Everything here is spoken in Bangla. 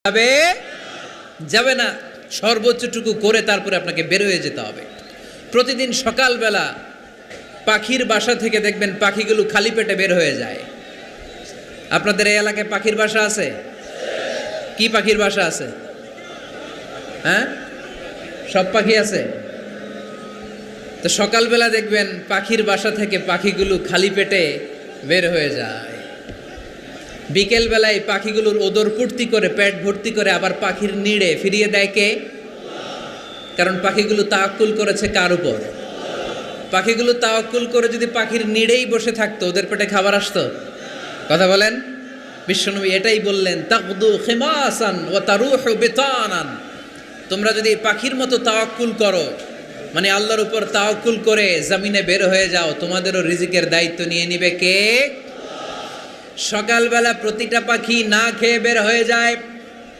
যাবে যাবে না, সর্বোচ্চটুকু করে তারপরে আপনাকে বের হয়ে যেতে হবে। প্রতিদিন সকালবেলা পাখির বাসা থেকে দেখবেন পাখিগুলো খালি পেটে বের হয়ে যায়। আপনাদের এই এলাকায় পাখির বাসা আছে? কি পাখির বাসা আছে? হ্যাঁ, সব পাখি আছে। তো সকালবেলা দেখবেন পাখির বাসা থেকে পাখিগুলো খালি পেটে বের হয়ে যায়। বিকেল বেলায় পাখিগুলোর ওদর পূর্তি করে পেট ভর্তি করে আবার পাখির নিড়ে ফিরিয়ে দেয় কে? কারণ পাখিগুলো তাওয়াক্কুল করেছে কার উপর? পাখিগুলো তাওয়াক্কুল করে যদি পাখির নিড়েই বসে থাকতো, ওদের পেটে খাবার আসতো? কথা বলেন। বিশ্বনবী এটাই বললেন, তাকদু খিমাসান ওয়া তারুহু বিতানান। তোমরা যদি পাখির মতো তাওয়াক্কুল করো, মানে আল্লাহর উপর তাওয়াক্কুল করে জমিনে বের হয়ে যাও, তোমাদেরও রিজিকের দায়িত্ব নিয়ে নিবে কে? সকালবেলা প্রতিটা পাখি না খেয়ে বের হয়ে যায়।